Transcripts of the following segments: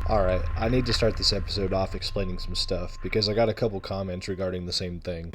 Alright, I need to start this episode off explaining some stuff, because I got a couple comments regarding the same thing.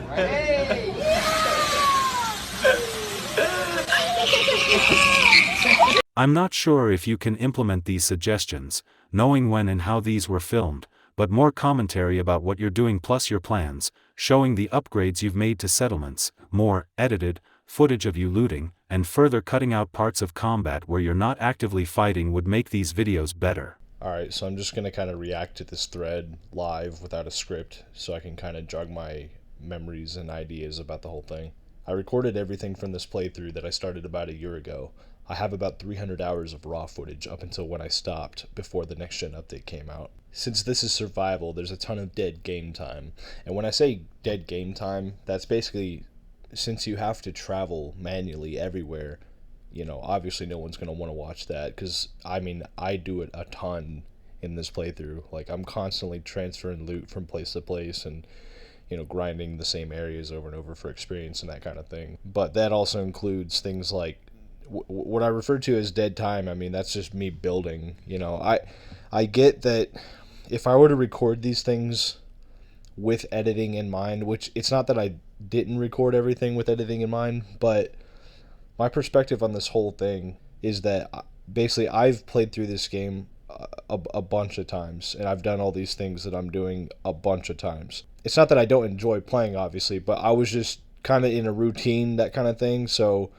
I'm not sure if you can implement these suggestions, knowing when and how these were filmed, but more commentary about what you're doing plus your plans, showing the upgrades you've made to settlements, more edited footage of you looting, and further cutting out parts of combat where you're not actively fighting would make these videos better. Alright, so I'm just going to kind of react to this thread live without a script, so I can kind of jog my memories and ideas about the whole thing. I recorded everything from this playthrough that I started about a year ago. I have about 300 hours of raw footage up until when I stopped before the next gen update came out. Since this is survival, there's a ton of dead game time. And when I say dead game time, that's basically since you have to travel manually everywhere. You know, obviously no one's going to want to watch that because, I mean, I do it a ton in this playthrough. Like, I'm constantly transferring loot from place to place and, you know, grinding the same areas over and over for experience and that kind of thing. But that also includes things like what I refer to as dead time. I mean, that's just me building. You know, I get that if I were to record these things with editing in mind, which it's not that I didn't record everything with editing in mind, but my perspective on this whole thing is that basically I've played through this game a bunch of times, and I've done all these things that I'm doing a bunch of times. It's not that I don't enjoy playing, obviously, but I was just kind of in a routine, that kind of thing, so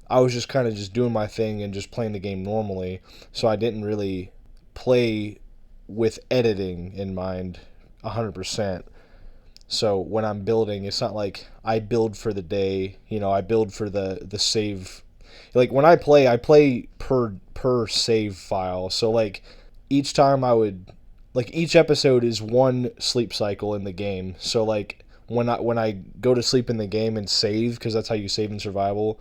I was just kind of just doing my thing and just playing the game normally, so I didn't really play with editing in mind 100%. So when I'm building, it's not like I build for the day, you know, I build for the save. Like when I play per save file. So like each time each episode is one sleep cycle in the game. So like when I go to sleep in the game and save, because that's how you save in survival,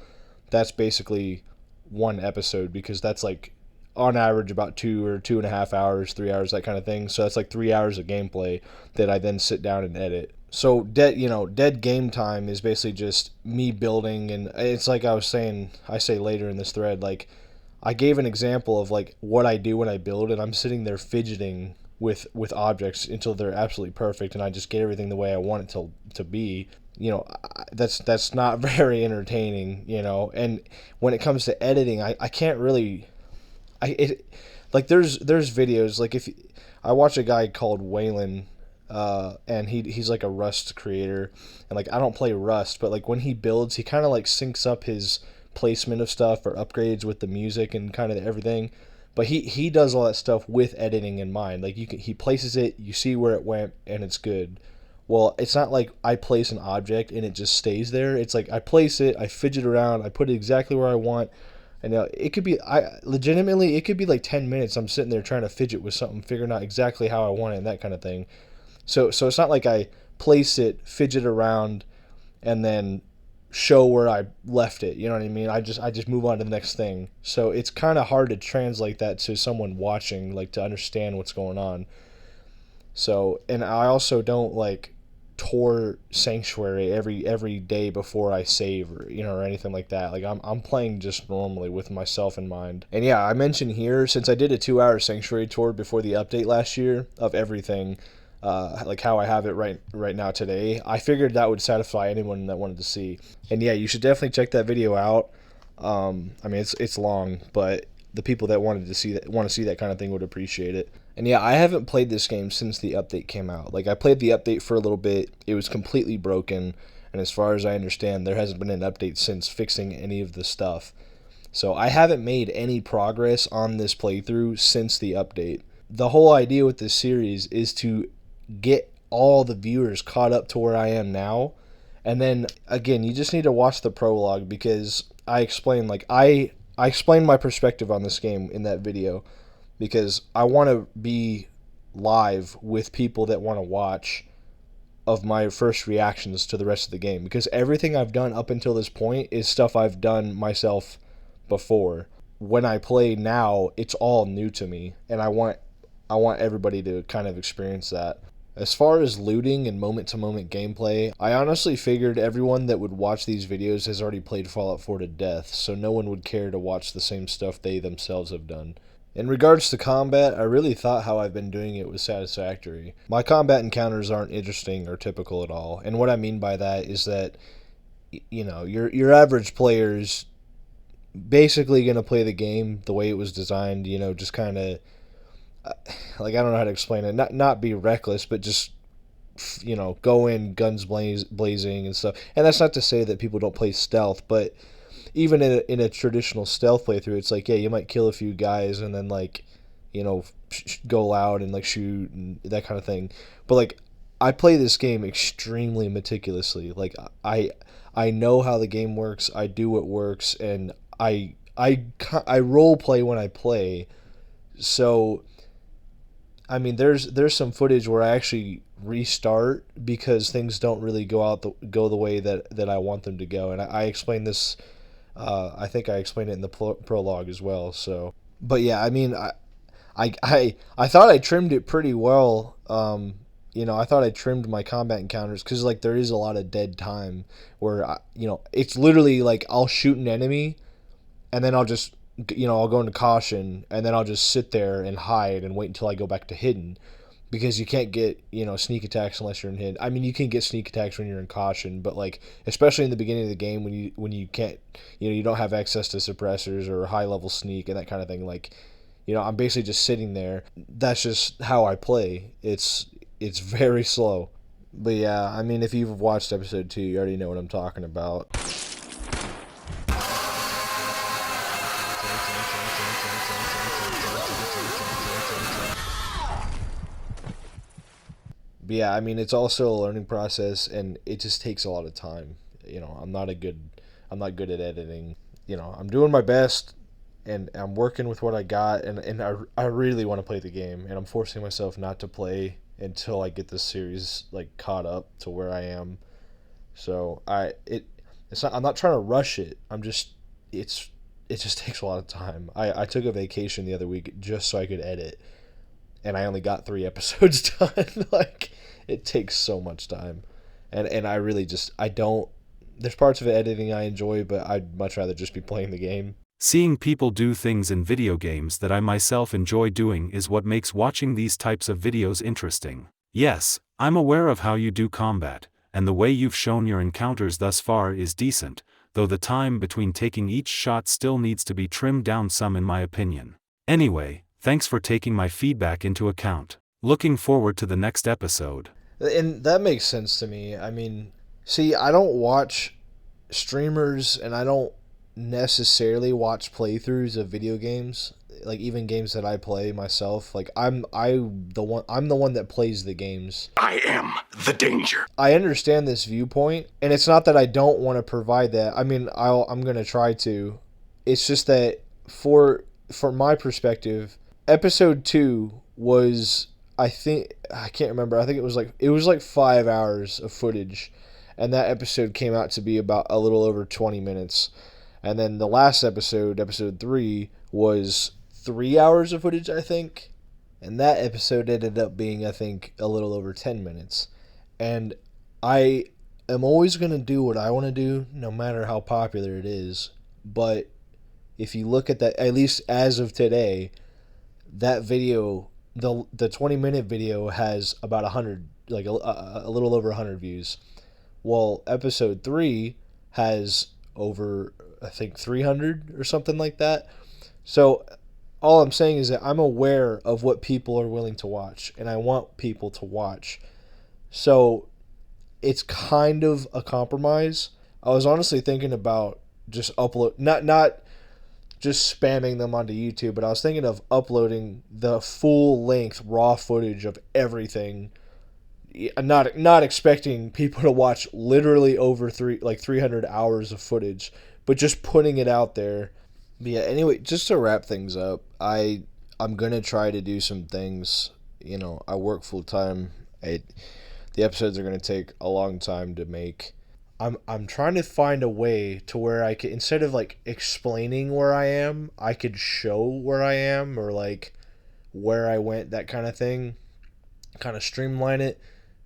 that's basically one episode, because that's like on average about 2 or 2.5 hours, 3 hours, that kind of thing. So that's like 3 hours of gameplay that I then sit down and edit. So dead game time is basically just me building, and it's like I say later in this thread, like I gave an example of like what I do when I build, and I'm sitting there fidgeting with objects until they're absolutely perfect, and I just get everything the way I want it to be. You know, that's not very entertaining, you know. And when it comes to editing, I can't really like there's videos, like if I watch a guy called Waylon, and he's like a Rust creator, and like I don't play Rust, but like when he builds, he kind of like syncs up his placement of stuff or upgrades with the music and kind of everything. But he does all that stuff with editing in mind. Like he places it, you see where it went, and it's good. Well, it's not like I place an object and it just stays there. It's like I place it, I fidget around, I put it exactly where I want. And it could be, it could be like 10 minutes I'm sitting there trying to fidget with something, figuring out exactly how I want it and that kind of thing. So it's not like I place it, fidget around, and then show where I left it. You know what I mean? I just move on to the next thing. So it's kind of hard to translate that to someone watching, like to understand what's going on. So, and I also don't like tour Sanctuary every day before I save, or you know, or anything like that. Like I'm playing just normally with myself in mind. And yeah, I mentioned here, since I did a 2-hour Sanctuary tour before the update last year of everything, like how I have it right now today, I figured that would satisfy anyone that wanted to see. And yeah, you should definitely check that video out. I mean, it's long, but the people that want to see that kind of thing would appreciate it. And yeah, I haven't played this game since the update came out. Like, I played the update for a little bit. It was completely broken, and as far as I understand, there hasn't been an update since fixing any of the stuff. So I haven't made any progress on this playthrough since the update. The whole idea with this series is to get all the viewers caught up to where I am now. And then, again, you just need to watch the prologue, because I explain my perspective on this game in that video, because I want to be live with people that want to watch of my first reactions to the rest of the game, because everything I've done up until this point is stuff I've done myself before. When I play now, it's all new to me, and I want everybody to kind of experience that. As far as looting and moment-to-moment gameplay, I honestly figured everyone that would watch these videos has already played Fallout 4 to death, so no one would care to watch the same stuff they themselves have done. In regards to combat, I really thought how I've been doing it was satisfactory. My combat encounters aren't interesting or typical at all, and what I mean by that is that your average player's basically going to play the game the way it was designed, just kind of like, I don't know how to explain it. Not be reckless, but just go in guns blazing and stuff. And that's not to say that people don't play stealth, but even in a traditional stealth playthrough, it's like, yeah, you might kill a few guys and then like, go loud and like shoot and that kind of thing. But like, I play this game extremely meticulously. Like, I know how the game works. I do what works, and I role play when I play. So I mean, there's some footage where I actually restart because things don't really go the way that I want them to go, and I explained this. I think I explained it in the prologue as well. So, but yeah, I mean, I thought I trimmed it pretty well. I thought I trimmed my combat encounters because like there is a lot of dead time where it's literally like I'll shoot an enemy and then I'll go into caution, and then I'll just sit there and hide and wait until I go back to hidden, because you can't get sneak attacks unless you're in hidden. I mean, you can get sneak attacks when you're in caution, but like especially in the beginning of the game when you can't you don't have access to suppressors or high level sneak and that kind of thing. Like, I'm basically just sitting there. That's just how I play. It's very slow. But yeah, I mean, if you've watched episode 2, you already know what I'm talking about. But yeah, I mean, it's also a learning process, and it just takes a lot of time. I'm not good at editing. I'm doing my best, and I'm working with what I got, and I really want to play the game, and I'm forcing myself not to play until I get this series like caught up to where I am. So I'm not trying to rush it. It just takes a lot of time. I took a vacation the other week just so I could edit, and I only got 3 episodes done. Like, it takes so much time, and I really just I don't. There's parts of editing I enjoy, but I'd much rather just be playing the game. Seeing people do things in video games that I myself enjoy doing is what makes watching these types of videos interesting. Yes, I'm aware of how you do combat, and the way you've shown your encounters thus far is decent, though the time between taking each shot still needs to be trimmed down some in my opinion. Anyway, thanks for taking my feedback into account. Looking forward to the next episode. And that makes sense to me. I mean, see, I don't watch streamers, and I don't necessarily watch playthroughs of video games, like even games that I play myself. Like, I'm the one that plays the games. I am the danger. I understand this viewpoint, and it's not that I don't want to provide that. I mean, I'm going to try to. It's just that from my perspective, episode 2 was, I can't remember. I think it was like 5 hours of footage, and that episode came out to be about a little over 20 minutes. And then the last episode 3, was 3 hours of footage, I think. And that episode ended up being, I think, a little over 10 minutes. And I am always going to do what I want to do, no matter how popular it is. But if you look at that, at least as of today, that video, the 20-minute video has about 100, like a little over 100 views. Well, episode 3 has over, I think, 300 or something like that. So all I'm saying is that I'm aware of what people are willing to watch, and I want people to watch. So it's kind of a compromise. I was honestly thinking about just not just spamming them onto YouTube, but I was thinking of uploading the full length raw footage of everything. Not expecting people to watch literally over 300 hours of footage, but just putting it out there. But yeah, anyway, just to wrap things up, I'm gonna try to do some things. I work full time. The episodes are gonna take a long time to make. I'm trying to find a way to where I could, instead of like explaining where I am, I could show where I am, or like where I went, that kind of thing. Kind of streamline it.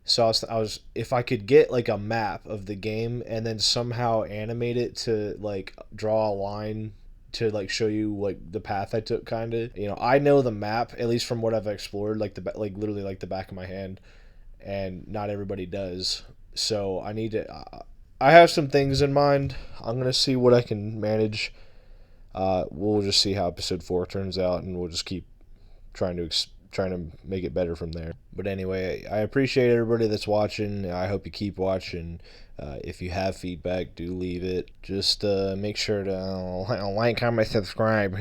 So I was if I could get like a map of the game and then somehow animate it to like draw a line to like show you like the path I took, kind of. You know, I know the map at least from what I've explored, like literally like the back of my hand, and not everybody does. So I need to. I have some things in mind. I'm gonna see what I can manage. We'll just see how episode 4 turns out, and we'll just keep trying to make it better from there. But anyway, I appreciate everybody that's watching. I hope you keep watching. If you have feedback, do leave it. Just make sure to like, comment, subscribe.